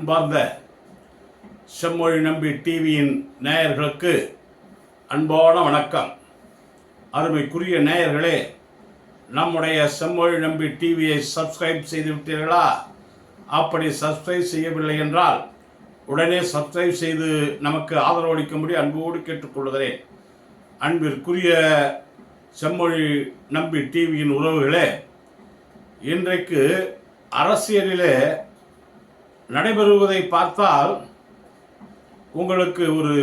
அன்பார்ந்த செம்மொழி நம்பி டிவியின் நேயர்களுக்கு அன்பான வணக்கம். அருமைக்குரிய நேயர்களே, நம்முடைய செம்மொழி நம்பி டிவியை சப்ஸ்கிரைப் செய்து விட்டீர்களா? அப்படி சப்ஸ்கிரைப் செய்யவில்லை என்றால் உடனே சப்ஸ்கிரைப் செய்து நமக்கு ஆதரவளிக்கும்படி அன்போடு கேட்டுக்கொள்கிறேன். அன்பிற்குரிய செம்மொழி நம்பி டிவியின் உறவுகளே, இன்றைக்கு அரசியலிலே நடைபெறுவதை பார்த்தால் உங்களுக்கு ஒரு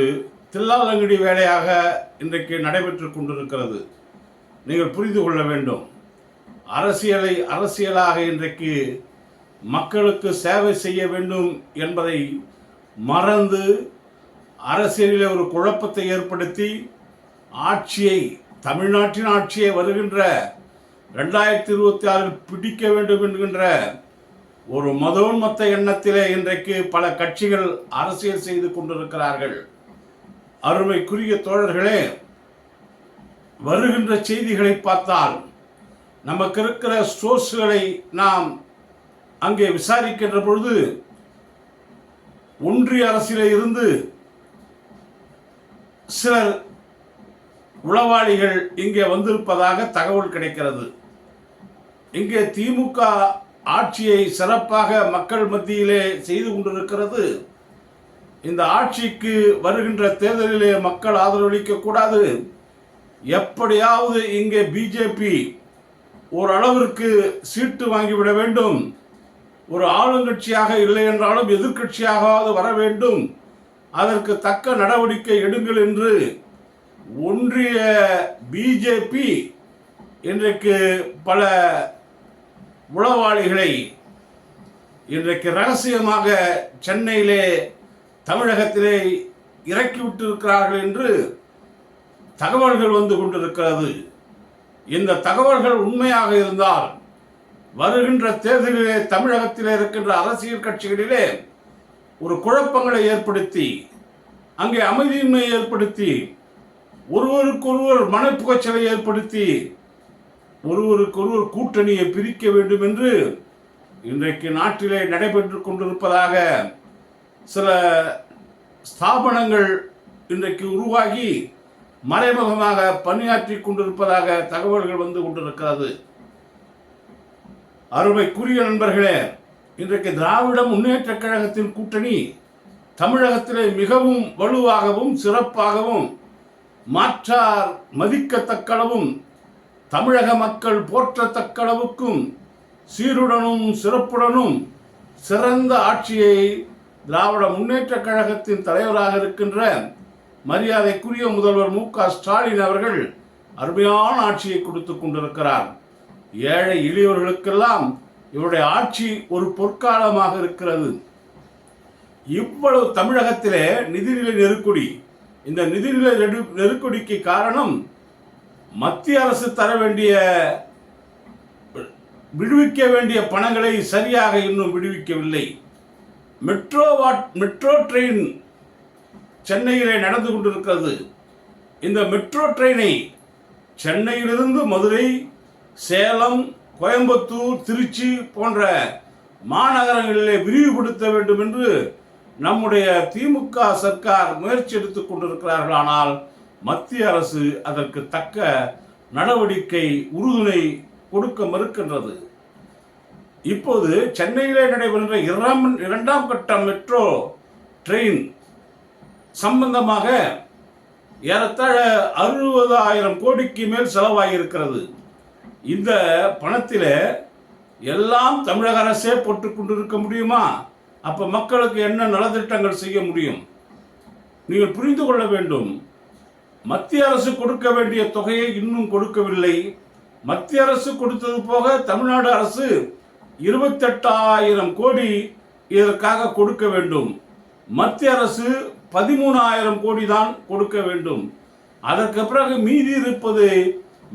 தில்லாலங்கடி வேலையாக இன்றைக்கு நடைபெற்று கொண்டிருக்கிறது. நீங்கள் புரிந்து கொள்ள வேண்டும். அரசியலை அரசியலாக இன்றைக்கு மக்களுக்கு சேவை செய்ய வேண்டும் என்பதை மறந்து அரசியலில் ஒரு குழப்பத்தை ஏற்படுத்தி ஆட்சியை, தமிழ்நாட்டின் ஆட்சியை வருகின்ற 2026 பிடிக்க வேண்டும் என்கின்ற ஒரு மதோன்மத்த எண்ணத்திலே இன்றைக்கு பல கட்சிகள் அரசியல் செய்து கொண்டிருக்கிறார்கள். அருமைக்குரிய தோழர்களே, வருகின்ற செய்திகளை பார்த்தால் நமக்கு இருக்கிற சோர்ஸ்களை நாம் அங்கே விசாரிக்கின்ற பொழுது ஒன்றிய அரசிலே இருந்து சிலர் உளவாளிகள் இங்கே வந்திருப்பதாக தகவல் கிடைக்கிறது. இங்கே திமுக ஆட்சியை சிறப்பாக மக்கள் மத்தியிலே செய்து கொண்டிருக்கிறது. இந்த ஆட்சிக்கு வருகின்ற தேர்தலிலே மக்கள் ஆதரவளிக்க கூடாது. எப்படியாவது இங்கே பிஜேபி ஓரளவிற்கு சீட்டு வாங்கிவிட வேண்டும். ஒரு ஆளுங்கட்சியாக இல்லை என்றாலும் எதிர்கட்சியாவது வர வேண்டும். அதற்கு தக்க நடவடிக்கை எடுங்கள் என்று ஒன்றிய பிஜேபி இன்றைக்கு பல உளவாளிகளை இன்றைக்கு ரகசியமாக சென்னையிலே, தமிழகத்திலே இறக்கிவிட்டிருக்கிறார்கள் என்று தகவல்கள் வந்து கொண்டிருக்கிறது. இந்த தகவல்கள் உண்மையாக இருந்தால் வருகின்ற தேர்தலிலே தமிழகத்திலே இருக்கின்ற அரசியல் கட்சிகளிலே ஒரு குழப்பங்களை ஏற்படுத்தி, அங்கே அமைதியின்மையை ஏற்படுத்தி, ஒருவருக்கொருவர் மனப்புகச்சலை ஏற்படுத்தி, ஒருவருக்கொருவர் கூட்டணியை பிரிக்க வேண்டும் என்று இன்றைக்கு நாட்டிலே நடைபெற்று கொண்டிருப்பதாக சில ஸ்தாபனங்கள் இன்றைக்கு உருவாகி மறைமுகமாக பணியாற்றி கொண்டிருப்பதாக தகவல்கள் வந்து கொண்டிருக்கிறது. அருமைக்குரிய நண்பர்களே, இன்றைக்கு திராவிட முன்னேற்ற கழகத்தின் கூட்டணி தமிழகத்திலே மிகவும் வலுவாகவும் சிறப்பாகவும் மாற்றார் மதிக்கத்தக்களவும் தமிழக மக்கள் போற்றத்தக்களவுக்கும் சீருடனும் சிறப்புடனும் சிறந்த ஆட்சியை திராவிட முன்னேற்ற கழகத்தின் தலைவராக இருக்கின்ற மரியாதைக்குரிய முதல்வர் மு.க. ஸ்டாலின் அவர்கள் அருமையான ஆட்சியை கொடுத்து கொண்டிருக்கிறார். ஏழை எளியவர்களுக்கெல்லாம் இவருடைய ஆட்சி ஒரு பொற்காலமாக இருக்கிறது. இவ்வளவு தமிழகத்திலே நிதிநிலை நெருக்கடி. இந்த நிதிநிலை நெருக்கடிக்கு காரணம் மத்திய அரசு தர வேண்டிய, விடுவிக்க வேண்டிய பணங்களை சரியாக இன்னும் விடுவிக்கவில்லை. மெட்ரோ ட்ரெயின் சென்னையிலே நடந்து கொண்டிருக்கிறது. இந்த மெட்ரோ ட்ரெயினை சென்னையிலிருந்து மதுரை, சேலம், கோயம்புத்தூர், திருச்சி போன்ற மாநகரங்களிலே விரிவுபடுத்த வேண்டும் என்று நம்முடைய திமுக சர்க்கார் முயற்சி எடுத்துக் கொண்டிருக்கிறார்கள். ஆனால் மத்திய அரசு அதற்கு தக்க நடவடிக்கை, உறுதுணை கொடுக்க மறுக்கின்றது. இப்போது சென்னையிலே நடைபெறுகின்ற இரண்டாம் கட்ட மெட்ரோ ட்ரெயின் சம்பந்தமாக ஏறத்தாழ 60,000 கோடிக்கு மேல் செலவாகியிருக்கிறது. இந்த பணத்தில் எல்லாம் தமிழக அரசே போட்டுக் கொண்டிருக்க முடியுமா? அப்ப மக்களுக்கு என்ன நலத்திட்டங்கள் செய்ய முடியும்? நீங்கள் புரிந்து கொள்ள வேண்டும். மத்திய அரசு கொடுக்க வேண்டிய தொகையை இன்னும் கொடுக்கவில்லை. மத்திய அரசு கொடுத்தது போக தமிழ்நாடு அரசு 28,000 கோடி இதற்காக கொடுக்க வேண்டும். மத்திய அரசு 13,000 கோடி தான் கொடுக்க வேண்டும். அதற்கு பிறகு மீதி இருப்பது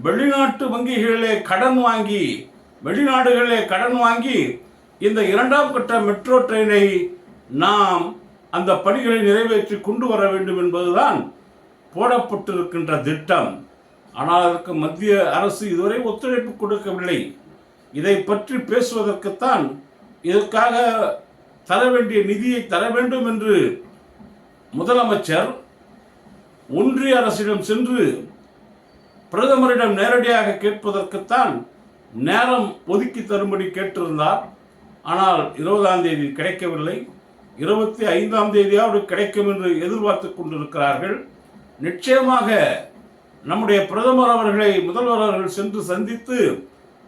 வெளிநாட்டு வங்கிகளிலே கடன் வாங்கி, வெளிநாடுகளிலே கடன் வாங்கி இந்த இரண்டாம் கட்ட மெட்ரோ ட்ரெயினை நாம் அந்த பணிகளை நிறைவேற்றி கொண்டு வர வேண்டும் என்பதுதான் போடப்பட்டிருக்கின்ற திட்டம். ஆனால் அதற்கு மத்திய அரசு இதுவரை ஒத்துழைப்பு கொடுக்கவில்லை. இதை பற்றி பேசுவதற்குத்தான் இதற்காக தர வேண்டிய நிதியை தர வேண்டும் என்று முதலமைச்சர் ஒன்றிய அரசிடம் சென்று பிரதமரிடம் நேரடியாக கேட்பதற்குத்தான் நேரம் ஒதுக்கி தரும்படி கேட்டிருந்தார். ஆனால் 20ஆம் தேதி கிடைக்கவில்லை. 25ஆம் தேதியாவது கிடைக்கும் என்று எதிர்பார்த்து கொண்டிருக்கிறார்கள். நிச்சயமாக நம்முடைய பிரதமர் அவர்களை முதல்வர் அவர்கள் சென்று சந்தித்து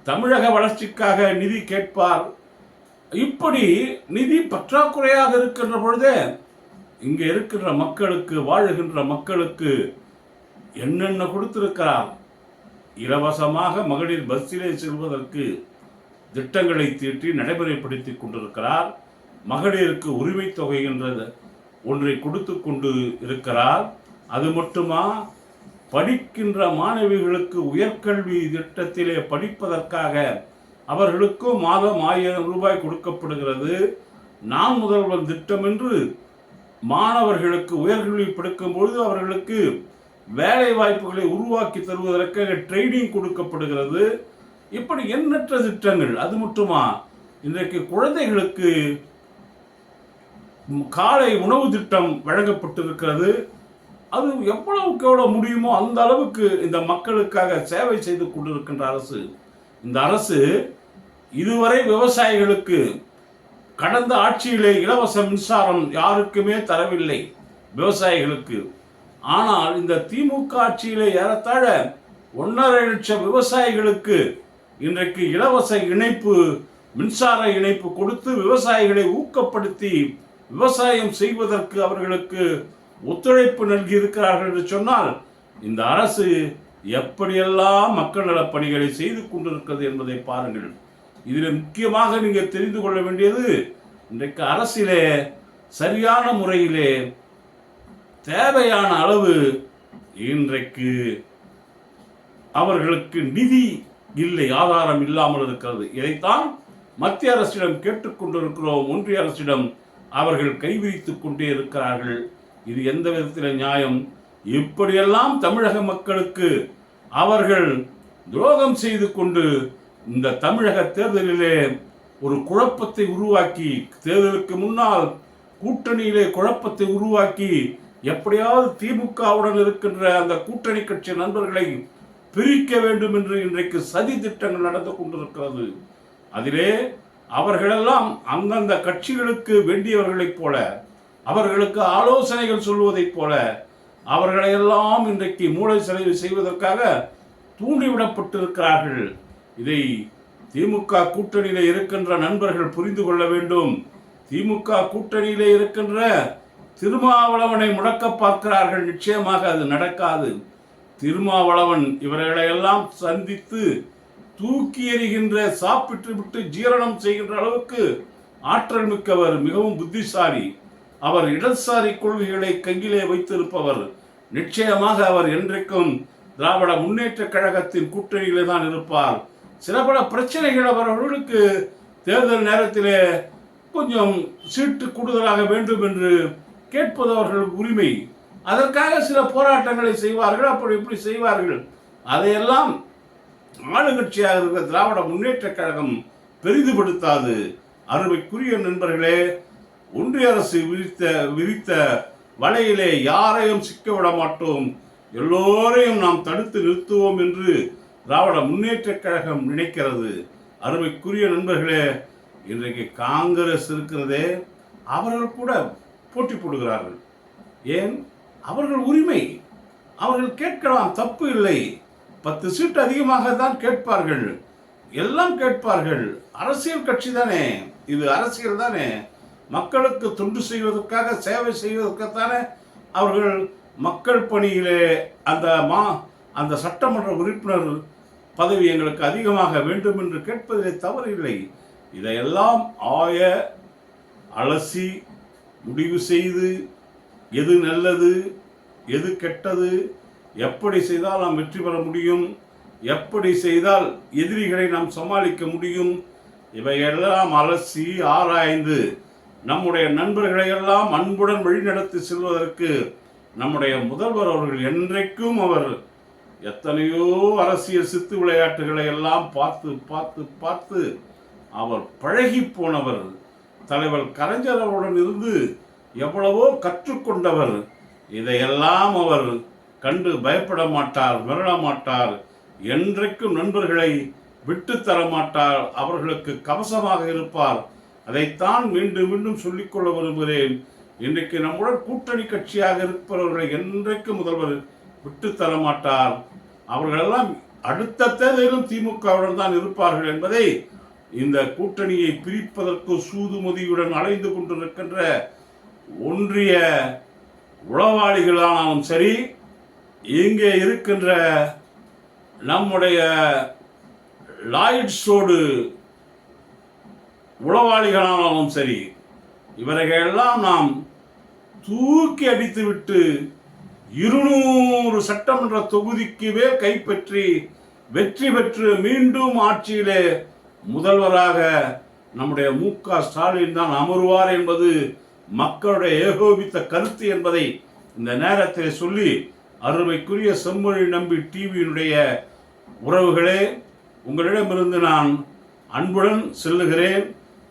தமிழக வளர்ச்சிக்காக நிதி கேட்பார். இப்படி நிதி பற்றாக்குறையாக இருக்கின்ற பொழுதே இங்கே இருக்கின்ற மக்களுக்கு, வாழுகின்ற மக்களுக்கு என்னென்ன கொடுத்திருக்கிறார். இலவசமாக மகளிர் பஸ்ஸிலே செல்வதற்கு திட்டங்களை தீட்டி நடைமுறைப்படுத்தி கொண்டிருக்கிறார். மகளிருக்கு உரிமை தொகை என்ற ஒன்றை கொடுத்து கொண்டு இருக்கிறார். அது மட்டுமா, படிக்கின்ற மாணவிகளுக்கு உயர்கல்வி திட்டத்திலே படிப்பதற்காக அவர்களுக்கும் மாதம் 1000 ரூபாய் கொடுக்கப்படுகிறது. நான் முதல்வன் திட்டம் என்று மாணவர்களுக்கு உயர்கல்வி படிக்கும் பொழுது அவர்களுக்கு வேலை வாய்ப்புகளை உருவாக்கி தருவதற்காக ட்ரைனிங் கொடுக்கப்படுகிறது. இப்படி எண்ணற்ற திட்டங்கள். அது மட்டுமா, இன்றைக்கு குழந்தைகளுக்கு காலை உணவு திட்டம் வழங்கப்பட்டிருக்கிறது. அது எவ்வளவுக்கு எவ்வளவு முடியுமோ அந்த அளவுக்கு இந்த மக்களுக்காக சேவை செய்து கொண்டிருக்கின்ற அரசு. இந்த அரசு இதுவரை விவசாயிகளுக்கு கடந்த ஆட்சியிலே இலவச மின்சாரம் யாருக்குமே தரவில்லை விவசாயிகளுக்கு. ஆனால் இந்த திமுக ஆட்சியிலே ஏறத்தாழ 1.5 லட்சம் விவசாயிகளுக்கு இன்றைக்கு இலவச இணைப்பு, மின்சார இணைப்பு கொடுத்து விவசாயிகளை ஊக்கப்படுத்தி விவசாயம் செய்வதற்கு அவர்களுக்கு ஒத்துழைப்பு நல்கி இருக்கிறார்கள் என்று சொன்னால் இந்த அரசு எப்படியெல்லாம் மக்கள் நலப் பணிகளை செய்து கொண்டிருக்கிறது என்பதை பாருங்கள். இதில் முக்கியமாக நீங்கள் தெரிந்து கொள்ள வேண்டியது, இன்றைக்கு அரசிலே சரியான முறையிலே தேவையான அளவு இன்றைக்கு அவர்களுக்கு நிதி இல்லை, ஆதாரம் இல்லாமல் இருக்கிறது. இதைத்தான் மத்திய அரசிடம் கேட்டுக்கொண்டிருக்கிறோம். ஒன்றிய அரசிடம் அவர்கள் கைவிரித்துக் கொண்டே இருக்கிறார்கள். இது எந்த விதத்தில் நியாயம்? இப்படியெல்லாம் தமிழக மக்களுக்கு அவர்கள் துரோகம் செய்து கொண்டு இந்த தமிழக தேர்தலிலே ஒரு குழப்பத்தை உருவாக்கி, தேர்தலுக்கு முன்னால் கூட்டணியிலே குழப்பத்தை உருவாக்கி எப்படியாவது திமுகவுடன் இருக்கின்ற அந்த கூட்டணி கட்சி நண்பர்களை பிரிக்க வேண்டும் என்று இன்றைக்கு சதி திட்டங்கள் நடந்து கொண்டிருக்கிறது. அதிலே அவர்களெல்லாம் அந்தந்த கட்சிகளுக்கு வேண்டியவர்களைப் போல, அவர்களுக்கு ஆலோசனைகள் சொல்வதைப் போல அவர்களையெல்லாம் இன்றைக்கு மூளை செலவு செய்வதற்காக தூண்டிவிடப்பட்டிருக்கிறார்கள். இதை திமுக கூட்டணியிலே இருக்கின்ற நண்பர்கள் புரிந்து கொள்ள வேண்டும். திமுக கூட்டணியிலே இருக்கின்ற திருமாவளவனை முடக்க பார்க்கிறார்கள். நிச்சயமாக அது நடக்காது. திருமாவளவன் இவர்களையெல்லாம் சந்தித்து தூக்கி எறிகின்ற, சாப்பிட்டு விட்டு ஜீரணம் செய்கின்ற அளவுக்கு ஆற்றல் மிக்கவர், மிகவும் புத்திசாலி. அவர் இடதுசாரி கொள்கைகளை கையிலே வைத்திருப்பவர். நிச்சயமாக அவர் என்றைக்கும் திராவிட முன்னேற்ற கழகத்தின் கூட்டணியிலே தான் இருப்பார். சில பல பிரச்சனைகள் அவர்களுக்கு தேர்தல் நேரத்திலே கொஞ்சம் சீட்டு கூடுதலாக வேண்டும் என்று கேட்பது அவர்கள் உரிமை. அதற்காக சில போராட்டங்களை செய்வார்கள், அப்படி இப்படி செய்வார்கள். அதையெல்லாம் ஆளுங்கட்சியாக இருக்கிற திராவிட முன்னேற்ற கழகம் பெரிதுபடுத்தாது. அருமைக்குரிய நண்பர்களே, ஒன்றிய அரசு விரித்த வலையிலே யாரையும் சிக்க விட மாட்டோம், எல்லோரையும் நாம் தடுத்து நிறுத்துவோம் என்று திராவிட முன்னேற்ற கழகம் நினைக்கிறது. அருமைக்குரிய நண்பர்களே, இன்றைக்கு காங்கிரஸ் இருக்கிறதே, அவர்கள் கூட போட்டி போடுகிறார்கள். ஏன்? அவர்கள் உரிமை, அவர்கள் கேட்கலாம், தப்பு இல்லை. 10 சீட்டு அதிகமாக தான் கேட்பார்கள், எல்லாம் கேட்பார்கள். அரசியல் கட்சி தானே இது, அரசியல் தானே. மக்களுக்கு தொண்டு செய்வதற்காக, சேவை செய்வதற்காகத்தானே அவர்கள் மக்கள் பணியிலே அந்த சட்டமன்ற உறுப்பினர் பதவி எங்களுக்கு அதிகமாக வேண்டும் என்று கேட்பதிலே தவறு இல்லை. இதையெல்லாம் அலசி முடிவு செய்து எது நல்லது, எது கெட்டது, எப்படி செய்தால் நாம் வெற்றி பெற முடியும், எப்படி செய்தால் எதிரிகளை நாம் சமாளிக்க முடியும், இவையெல்லாம் அலசி ஆராய்ந்து நம்முடைய நண்பர்களை எல்லாம் அன்புடன் வழிநடத்தி செல்வதற்கு நம்முடைய முதல்வர் அவர்கள் என்றைக்கும் அவர் எத்தனையோ அரசியல் சித்து விளையாட்டுகளை எல்லாம் பார்த்து பார்த்து பார்த்து அவர் பழகி போனவர். தலைவர் கலைஞர் அவருடன் இருந்து எவ்வளவோ கற்றுக்கொண்டவர். இதையெல்லாம் அவர் கண்டு பயப்பட மாட்டார், மிரள மாட்டார், என்றைக்கும் நண்பர்களை விட்டு தர மாட்டார், அவர்களுக்கு கவசமாக இருப்பார். அதைத்தான் மீண்டும் மீண்டும் சொல்லிக்கொள்ள விரும்புகிறேன். இன்றைக்கு நம்முடன் கூட்டணி கட்சியாக இருப்பவர்களை என்றைக்கு முதல்வர் விட்டு தர மாட்டார். அவர்களெல்லாம் அடுத்த தேர்தலிலும் திமுகவுடன் தான் இருப்பார்கள் என்பதை இந்த கூட்டணியை பிரிப்பதற்கு சூதுமதியுடன் அலைந்து கொண்டிருக்கின்ற ஒன்றிய உளவாளிகளானாலும் சரி, இங்கே இருக்கின்ற நம்முடைய லாய்ட்ஸோடு உளவாளிகளானாலும் சரி, இவர்களெல்லாம் நாம் தூக்கி அடித்துவிட்டு 200 சட்டமன்ற தொகுதிக்குவே கைப்பற்றி வெற்றி பெற்று மீண்டும் ஆட்சியிலே முதல்வராக நம்முடைய மு.க. ஸ்டாலின் தான் அமருவார் என்பது மக்களுடைய ஏகோபித்த கருத்து என்பதை இந்த நேரத்தில் சொல்லி, அருமைக்குரிய செம்மொழி நம்பி டிவியினுடைய உறவுகளே, உங்களிடமிருந்து நான் அன்புடன் செல்லுகிறேன்.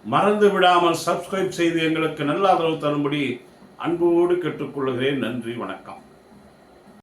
மறந்து விடாமல் சப்ஸ்கிரைப் செய்து எங்களுக்கு நல்ல ஆதரவு தரும்படி அன்போடு கேட்டுக்கொள்கிறேன். நன்றி, வணக்கம்.